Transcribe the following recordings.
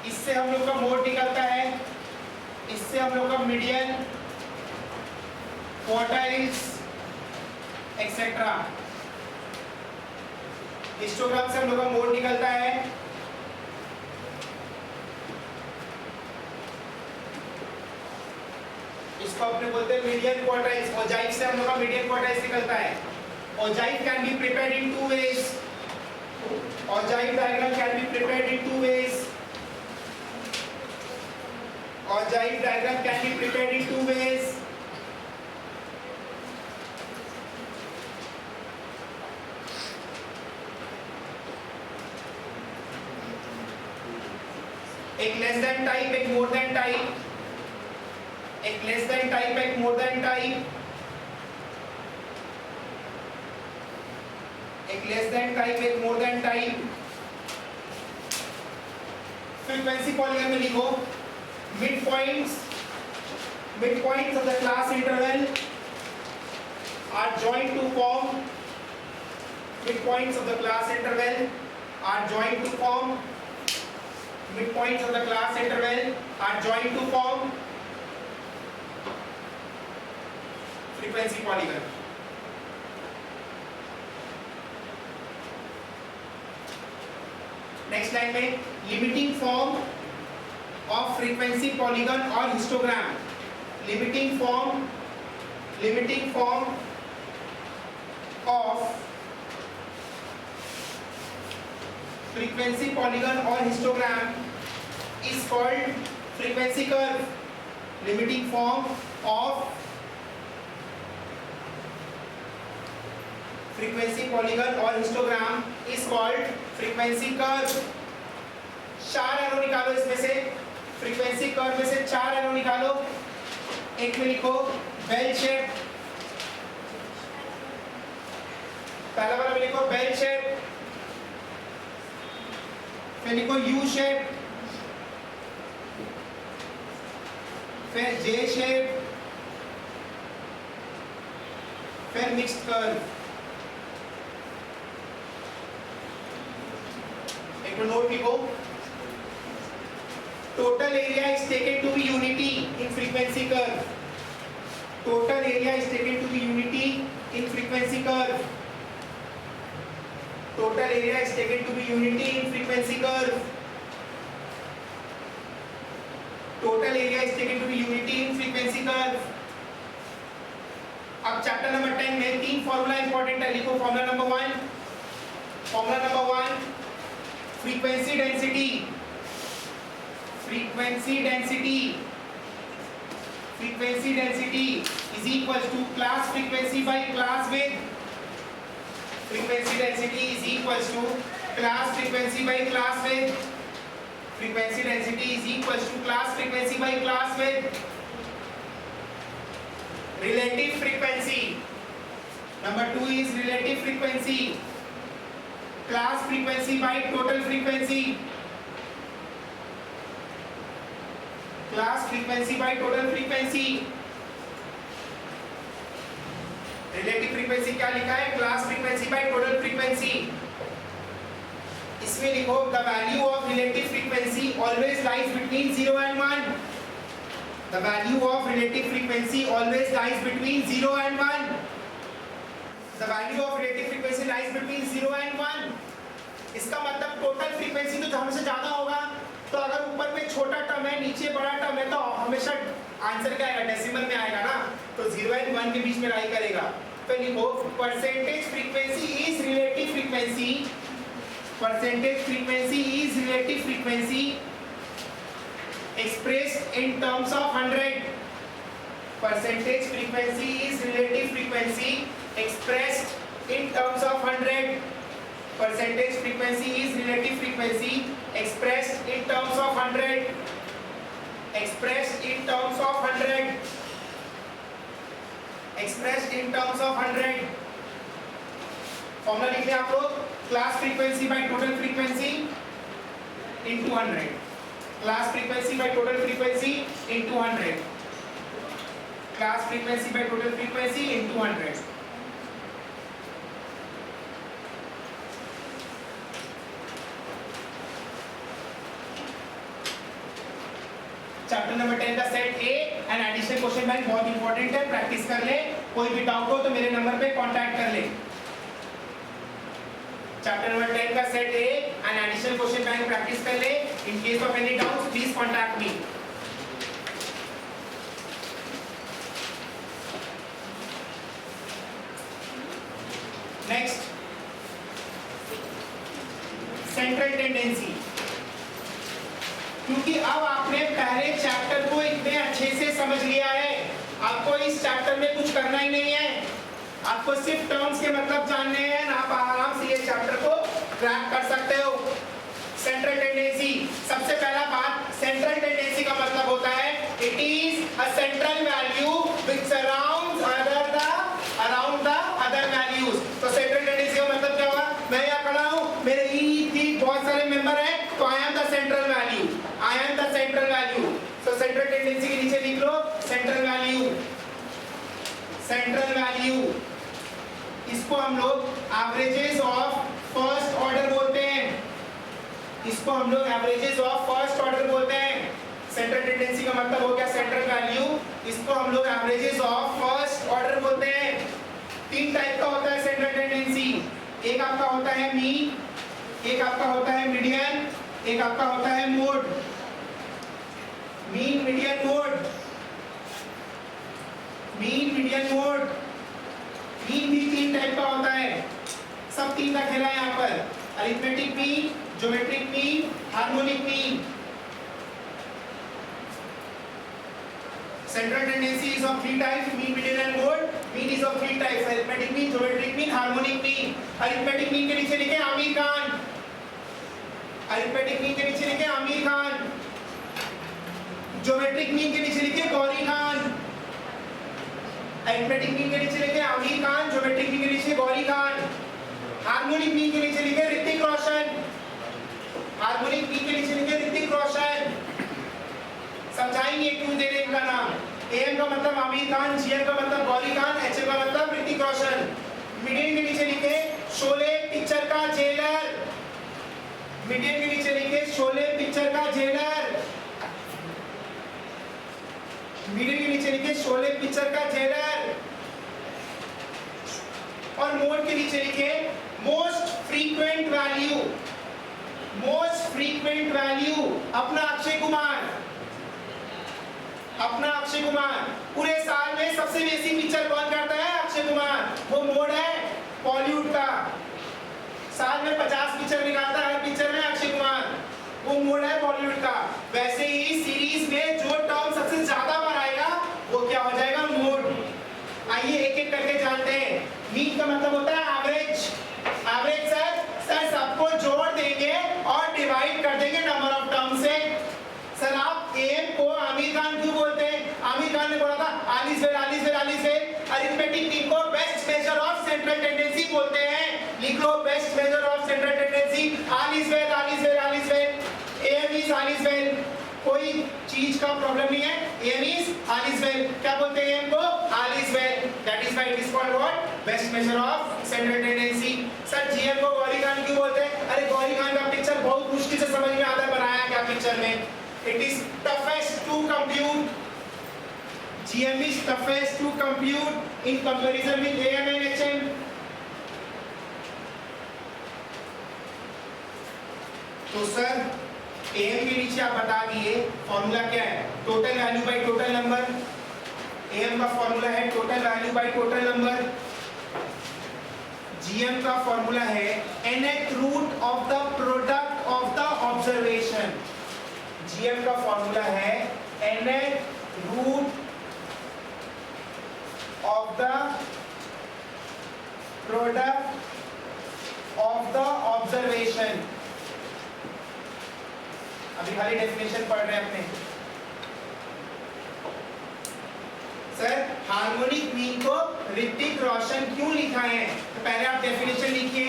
इससे हम लोग का मोड निकलता है, इससे हम लोग का मीडियन, क्वार्टाइल्स एक्सेट्रा। हिस्टोग्राम से हम लोग का मोड निकलता है, इसको अपने बोलते हैं मीडियन क्वार्टाइल्स। ओजाइव से हम लोग का मीडियन क्वार्टाइल्स निकलता है। Ogive can be prepared in two ways. Ogive diagram can be prepared in two ways. Ogive diagram can be prepared in two ways. एक less than type, एक more than type, एक less than type, एक more than type, एक less than type, एक more than type। Frequency polygon में लिखो midpoints of the class interval are joined to form midpoints of the class interval are joined to form midpoints of the class interval are joined to form frequency polygon। Next line में limiting form of frequency polygon or histogram, limiting form of frequency polygon or histogram is called frequency curve। limiting form of frequency polygon or histogram is called frequency curve। चार arrow निकालो इसमें से, frequency curve में से चार arrow निकालो। एक में लिखो बेल शेप, पहला वाला में लिखो बेल शेप, फिर लिखो यू शेप, फिर जे शेप, फिर मिक्स्ड कर्व। एक नोट लिखो, total area is taken to be unity in frequency curve। total area is taken to be unity in frequency curve। total area is taken to be unity in frequency curve। total area is taken to be unity in frequency curve। अब chapter number 10 में तीन formula important है, लिखो formula number 1। Formula number 1, frequency density, frequency density is equals to class frequency by class width। frequency density is equals to class frequency by class width। frequency density is equals to class frequency by class width। relative frequency, number 2 is relative frequency, class frequency by total frequency। Class frequency by total frequency. Relative frequency क्या लिखा है? Class frequency by total frequency. इसमें लिखो the value of relative frequency always lies between 0 and 1। The value of relative frequency always lies between 0 and 1। The value of relative frequency lies between 0 and 1। इसका मतलब total frequency तो हमसे ज्यादा होगा, तो अगर ऊपर में छोटा टर्म है नीचे बड़ा टर्म है तो हमेशा आंसर क्या आएगा? डेसिमल में आएगा ना, तो 0 and 1 के बीच में लाई करेगा। तो लिखो percentage frequency is relative frequency, percentage frequency is relative frequency expressed in terms of 100। Percentage frequency is relative frequency expressed in terms of 100। percentage frequency is relative frequency expressed in terms of 100। expressed in terms of 100। expressed in terms of 100। Formula लिख लें आप लोग, class frequency by total frequency into 100। Class frequency by total frequency into 100। Class frequency by total frequency into 100। Chapter number 10 का set A and additional question bank बहुत important है, practice कर ले। कोई भी डाउट हो तो मेरे नंबर पे कांटेक्ट कर ले। चैप्टर नंबर 10 का set A and additional question bank practice कर ले। In case of any doubts please contact me. Next, central tendency. क्योंकि अब आपने पहले चैप्टर को इतने अच्छे से समझ लिया है, आपको इस चैप्टर में कुछ करना ही नहीं है, आपको सिर्फ टर्म्स के मतलब जानने हैं, आप आराम से ये चैप्टर को क्रैक कर सकते हो। सेंट्रल टेंडेंसी, सबसे पहला बात, सेंट्रल टेंडेंसी का मतलब होता है it is a central value which surrounds around the other values. तो सेंट्रल टेंडेंसी का मतलब क्या हुआ? मैं यहाँ खड़ा हूँ, मेरे ई बहुत सारे मेंबर हैं, तो I am the central value, I am the central value. तो सेंट्रल टेंडेंसी के नीचे लिख लो सेंट्रल वैल्यू, सेंट्रल वैल्यू। इसको हम लोग एवरेजेस ऑफ फर्स्ट ऑर्डर बोलते हैं, इसको हम लोग एवरेजेस ऑफ फर्स्ट ऑर्डर बोलते हैं। सेंट्रल टेंडेंसी का मतलब हो गया सेंट्रल वैल्यू, इसको हम लोग एवरेजेस ऑफ फर्स्ट ऑर्डर बोलते हैं। तीन टाइप का होता है सेंट्रल टेंडेंसी, एक आपका होता है मीन, एक आपका होता है मीडियन, एक आपका होता है mode. Mean, median, mode. Mean, median, mode. Mean भी तीन टाइप का होता है, सब तीन का खेला है यहाँ पर, arithmetic mean, geometric mean, harmonic mean. Central tendency is of three types: mean, median and mode. Mean is of three types: arithmetic mean, geometric mean, harmonic mean. Arithmetic mean के नीचे लिखे आमिर खान, arithmetic mean के नीचे लिखे Aamir Khan, geometric mean के नीचे लिखे Gauri Khan, arithmetic mean के नीचे लिखे आमिर खान, geometric mean के नीचे गौरी खान, harmonic mean के नीचे लिखे ऋतिक रोशन, harmonic mean के नीचे लिखे ऋतिक रोशन। समझाएंगे क्यों दे रहे इनका नाम। एम का मतलब आमिर खान, जीएम का मतलब गौरी खान, एचएम का मतलब ऋतिक रोशन। मीडियन के नीचे लिखे शोले पिक्चर का जेलर, मीडियन के नीचे लिखे शोले पिक्चर का जेलर, मीडियन के नीचे लिखे शोले पिक्चर का जेलर। और मोड के नीचे लिखे most frequent value, most frequent value अपना अक्षय कुमार, अपना अक्षय कुमार। पूरे साल में सबसे बेसी पिक्चर कौन करता है? अक्षय कुमार। वो मोड है बॉलीवुड का, साल में 50 पिक्चर निकालता है, हर पिक्चर में अक्षय कुमार, वो मोड है बॉलीवुड का। वैसे ही सीरीज में जो टर्म सबसे ज्यादा बार आएगा वो क्या हो जाएगा? मोड। आइए एक एक करके जानते हैं। मीन का मतलब होता है एवरेज, एवरेज सर सबको जोड़ देंगे और डिवाइड कर देंगे नंबर ऑफ टर्म से। सर आप एम को आमिर खान क्यों बोलते हैं? आमिर खान ने बोला था all is well, all is well, all is well. Arithmetic mean को best measure of central tendency बोलते हैं। लिख लो best measure of central tendency, all is well, all is well, all is well. M is all is well, कोई चीज का प्रॉब्लम नहीं है। एम इज आलिस वेल, क्या बोलते हैं एम को? All is well. That is why it is called what? Best measure of central tendency. Sir GM को गौरी खान क्यों बोलते हैं? अरे गौरी खान का पिक्चर बहुत मुश्किल से समझ में आता है, बनाया क्या पिक्चर में। It is toughest to compute. GM is toughest to compute in comparison with AM and HM. तो सर AM के नीचे आप बता दिए फॉर्मूला क्या है? Total value by total number. AM का फॉर्मूला है total value by total number. GM का फॉर्मूला है nth root of the product of the observation. GM का फॉर्मूला है nth root of the product of the observation. अभी खाली definition पढ़ रहे हैं अपने। सर हार्मोनिक मीन को ऋतिक रोशन क्यों लिखा है? तो पहले आप डेफिनेशन लिखिए,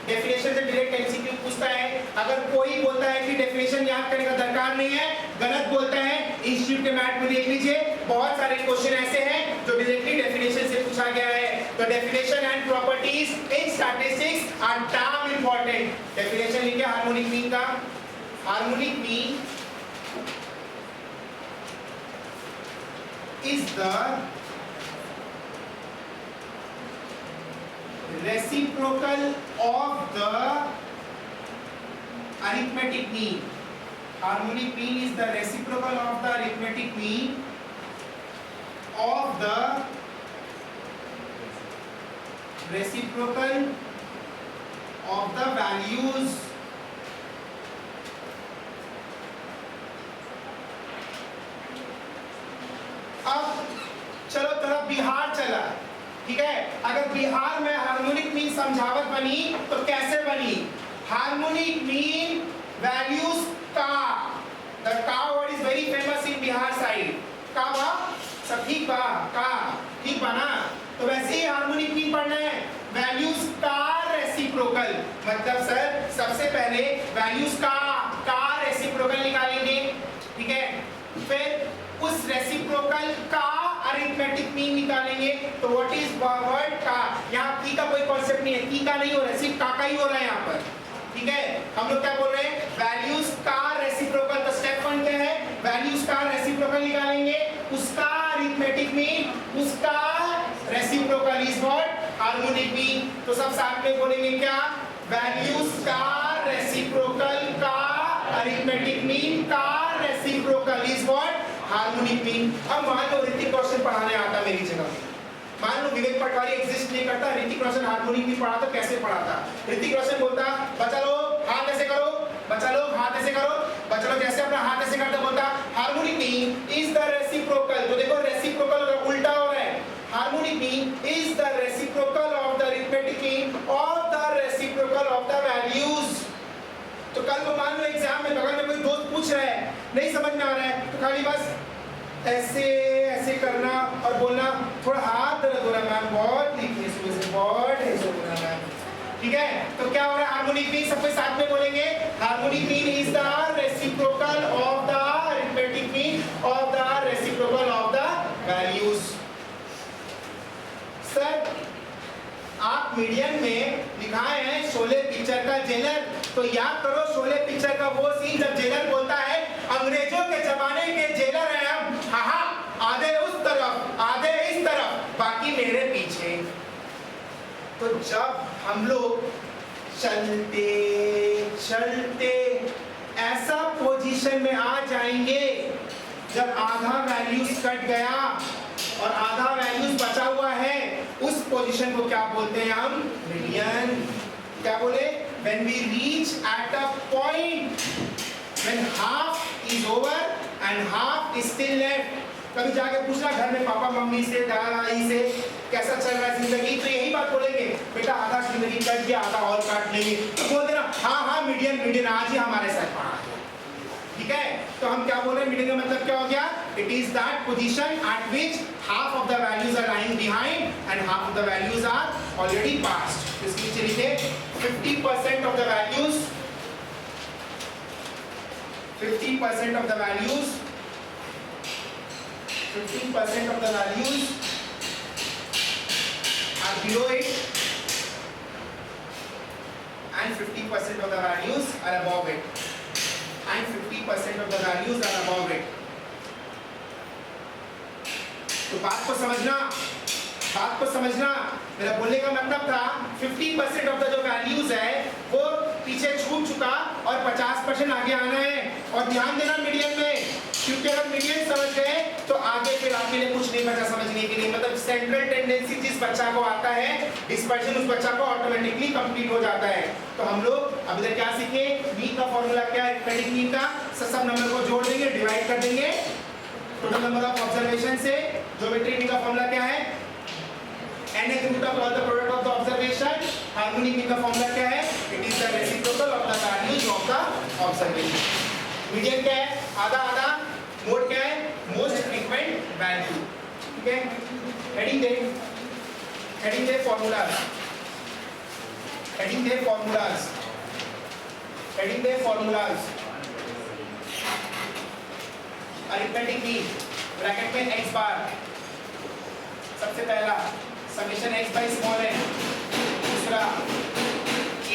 डेफिनेशन से डायरेक्ट एमसीक्यू पूछता है। अगर कोई बोलता है कि डेफिनेशन याद करने का दरकार नहीं है, गलत बोलता है। इंस्टीट्यूट के मैथ में देख लीजिए, बहुत सारे क्वेश्चन ऐसे हैं जो डायरेक्टली डेफिनेशन से पूछा गया है। तो definition and properties in statistics are damn important. Definition लिखिए हार्मोनिक मीन का। Harmonic mean is the reciprocal of the arithmetic mean. Harmonic mean is the reciprocal of the arithmetic mean of the reciprocal of the values अब चलो थोड़ा बिहार चला, ठीक है। अगर बिहार में हार्मोनिक मीन समझावत बनी तो कैसे बनी? हार्मोनिक मीन वैल्यूज का, द का word is very famous in Bihar side. का बा सब ठीक बा, का ठीक बना। तो वैसे ही हार्मोनिक मीन पढ़ना है, वैल्यूज का रेसिप्रोकल। मतलब सर सबसे पहले वैल्यूज का रेसिप्रोकल निकालेंगे, ठीक है। फिर उस रेसिप्रोकल का अरिथमेटिक मीन निकालेंगे। तो व्हाट इज वर्ड का? यहाँ की का कोई कॉन्सेप्ट नहीं है, की का नहीं हो रहा है, सिर्फ का ही हो रहा है यहाँ पर, ठीक है। हम लोग क्या बोल रहे हैं? वैल्यूज का रेसिप्रोकल। तो स्टेप 1 क्या है? वैल्यूज का रेसिप्रोकल निकालेंगे, उसका अरिथमेटिक मीन, उसका reciprocal is what? Harmonic mean. तो सब साथ में बोलेंगे क्या? वैल्यूज का रेसिप्रोकल का अरिथमेटिक मीन का reciprocal is what? Harmonic mean. अब मान लो ऋतिक रोशन पढ़ाने आता मेरी जगह, मान लो विवेक पटवारी एग्जिस्ट नहीं करता, ऋतिक रोशन हार्मोनिक मीन पढ़ा तो कैसे पढ़ाता? ऋतिक रोशन बोलता बच्चा लोग हाथ ऐसे करो, बच्चा लोग हाथ ऐसे करो, बच्चा लोग जैसे अपना हाथ ऐसे करते बोलता harmonic mean is the reciprocal. तो देखो रेसिप्रोकल उल्टा हो रहा है। Harmonic mean is the reciprocal of the arithmetic mean of the reciprocal of the values. तो कल को मान लो एग्जाम में बगल में कोई दोस्त पूछ रहा है, नहीं समझ में आ रहा है, तो खाली बस ऐसे ऐसे करना और बोलना थोड़ा हाथ दर्द हो रहा है मैम, बहुत लिखने सुबह से बहुत ऐसे हो रहा है मैम, ठीक है। तो क्या हो रहा है? हार्मोनिक मीन सबके साथ में बोलेंगे, harmonic mean is the reciprocal of the arithmetic mean of the reciprocal of the values. Sir आप मीडियम में लिखाए हैं शोले पिक्चर का जेलर, तो याद करो शोले पिक्चर का वो सीन जब जेलर बोलता है अंग्रेजों के जमाने के जेलर हैं हम, हाँ आधे उस तरफ आधे इस तरफ बाकी मेरे पीछे। तो जब हम लोग चलते चलते ऐसा पोजीशन में आ जाएंगे जब आधा वैल्यूज कट गया और आधा वैल्यूज बचा हुआ है, उस पोजीशन को क्या बोलते हैं हम? मीडियन। क्या बोले? when we reach at a point when half is over and half is still left। कभी जाके पूछना घर में पापा मम्मी से दादा से कैसा चल रहा है जिंदगी, तो यही बात बोलेंगे बेटा आधा जिंदगी कट गया आधा और काट लेंगे। तो बोल देना हाँ मीडियन मीडियन आज ही हमारे साथ पढ़ा, ठीक है। तो हम क्या बोल रहे हैं? मीडियन का मतलब क्या हो गया? It is that position eight which half of the values are lying behind and half of the values are already passed। इसके नीचे लिखे 50% of the values, 50% of the values, 50% of the values are below it and 50% of the values are above it and 50% of the values are above it। तो बात को समझना, मेरा बोलने का मतलब था 50% ऑफ द जो वैल्यूज है वो पीछे छूट चुका और 50% आगे आना है। और ध्यान देना मीडियन में, क्योंकि अगर मीडियन समझ गए तो आगे फिर आपके लिए कुछ नहीं बचा समझने के लिए। मतलब सेंट्रल टेंडेंसी जिस बच्चा को आता है, डिस्पर्शन उस बच्चा को ऑटोमेटिकली कंप्लीट हो जाता है। तो हम लोग अब इधर क्या सीखे? मीन का फॉर्मूला क्या है? अरिथमेटिक मीन का सब नंबर को जोड़ देंगे, डिवाइड कर देंगे टोटल नंबर ऑफ ऑब्जर्वेशन से। ज्योमेट्री मीन का फॉर्मूला क्या है? n is root of all the product of the observation। Harmonic mean का फॉर्मूला क्या है? It is the reciprocal of the values of the observation. Median क्या है? आधा आधा। मोड क्या है? मोस्ट फ्रीक्वेंट वैल्यू, ठीक है। हेडिंग दे फॉर्मूलाज, हेडिंग दे फॉर्मूलाज, हेडिंग दे फॉर्मूलाज। अरिथमेटिक मीन ब्रैकेट में x बार, सबसे पहला summation x by small n, दूसरा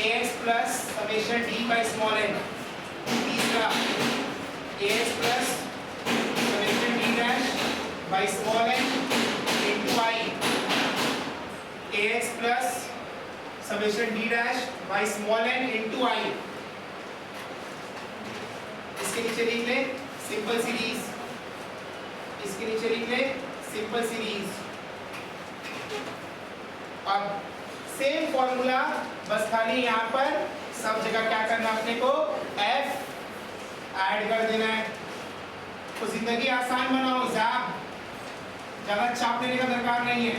ax plus summation d by small n, तीसरा ax plus summation d dash by by small n into I ax plus summation d dash by small n into I. इसके नीचे लिख ले simple series, इसके नीचे लिख ले सिंपल सीरीज। अब सेम फॉर्मूला, बस खाली यहाँ पर सब जगह क्या करना अपने को f ऐड कर देना है। तो जिंदगी आसान बनाओ, ज्यादा चाप लेने का दरकार नहीं है।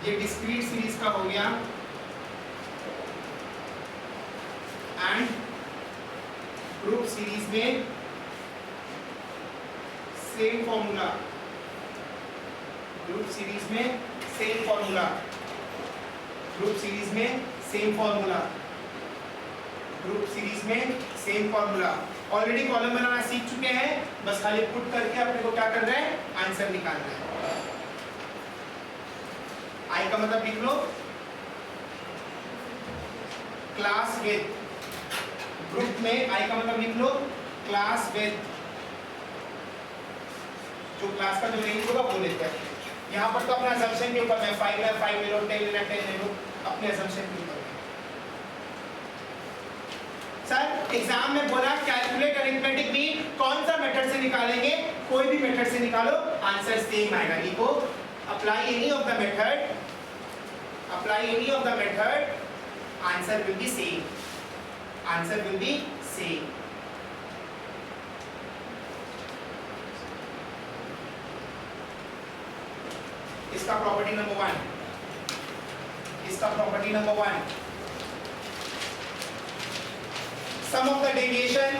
ये डिस्क्रीट सीरीज का हो गया एंड ग्रुप सीरीज में सेम फॉर्मूला, ग्रुप सीरीज में सेम फॉर्मूला, ग्रुप सीरीज में सेम फॉर्मूला, ग्रुप सीरीज में सेम फॉर्मूला। ऑलरेडी कॉलम बनाना सीख चुके हैं, बस खाली पुट करके अपने को क्या करना है, आंसर निकालना है। आई का मतलब लिख लो क्लास विद, ग्रुप में आई का मतलब लिख लो क्लास विद, जो क्लास का जो रेंज होगा वो लेते हैं। यहाँ पर तो अपना असम्पशन के ऊपर, मैं 5 ले लो, 10 ले लो, अपने असम्पशन के ऊपर। सर एग्जाम में बोला कैलकुलेट अरिथमेटिक मीन, कौन सा मेथड से निकालेंगे, कोई भी मेथड से निकालो आंसर सेम आएगा। लिखो apply any of the method, apply any of the method, answer will be same, answer will be same. इसका प्रॉपर्टी नंबर 1, इसका property number 1, sum of the deviation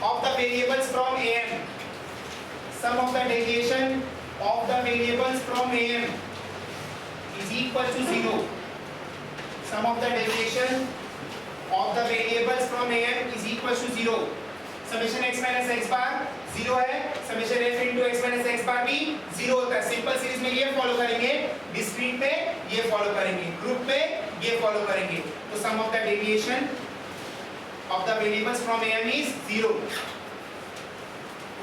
of the variables from AM, sum of the deviation of the variables from AM is equal to 0, sum of the deviation of the variables from AM is equal to 0। Summation x minus x बार 0 है, summation f into x minus x बार भी 0 होता है। Simple series में ये follow करेंगे, discrete में ये follow करेंगे, ग्रुप में ये फॉलो करेंगे। तो sum of the deviation of the variables from AM is 0।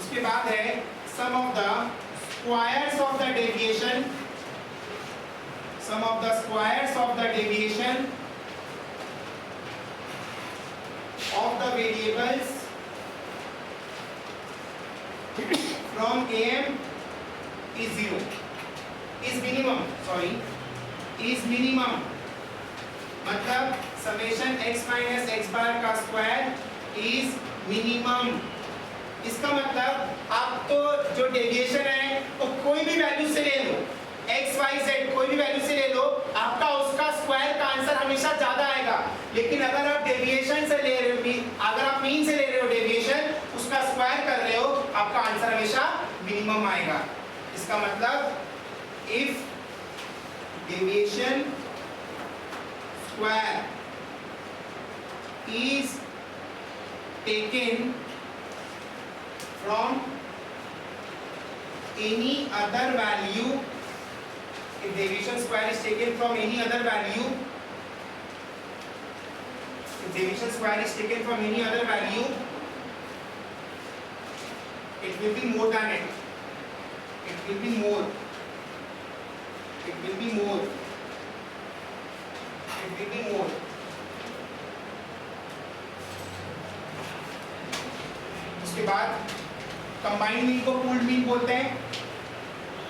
उसके बाद है sum of the squares of the deviation, sum of the squares of the deviation of the variables from AM is 0, is minimum, sorry, is minimum, मतलब summation x minus x bar का square is minimum। इसका मतलब आप तो जो deviation है तो कोई भी वैल्यू से ले लो, x y z कोई भी वैल्यू से ले लो, आपका उसका स्क्वायर का आंसर हमेशा ज्यादा आएगा। लेकिन अगर आप डेविएशन से ले रहे हो, अगर आप मीन से ले रहे हो डेविएशन, उसका स्क्वायर कर रहे हो, आपका आंसर हमेशा मिनिमम आएगा। इसका मतलब if deviation square is taken from any other value, if deviation square is taken from any other value, if deviation square is taken from any other value, it will be more than it, it will be more, it will be more, it will be more। उसके बाद combined mean को pooled mean बोलते हैं।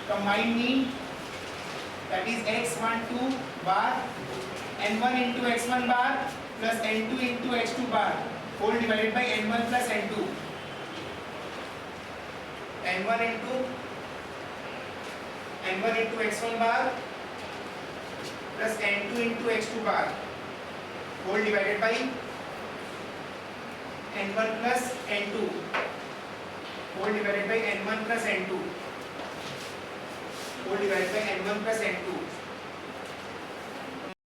Combined mean that is x12 bar n1 into x1 bar plus n2 into x2 bar whole divided by n1 plus n2, n1 into x1 bar plus n2 into x2 bar whole divided by n1 plus n2 whole divided by n1 plus n2 whole divided by n1 plus n2।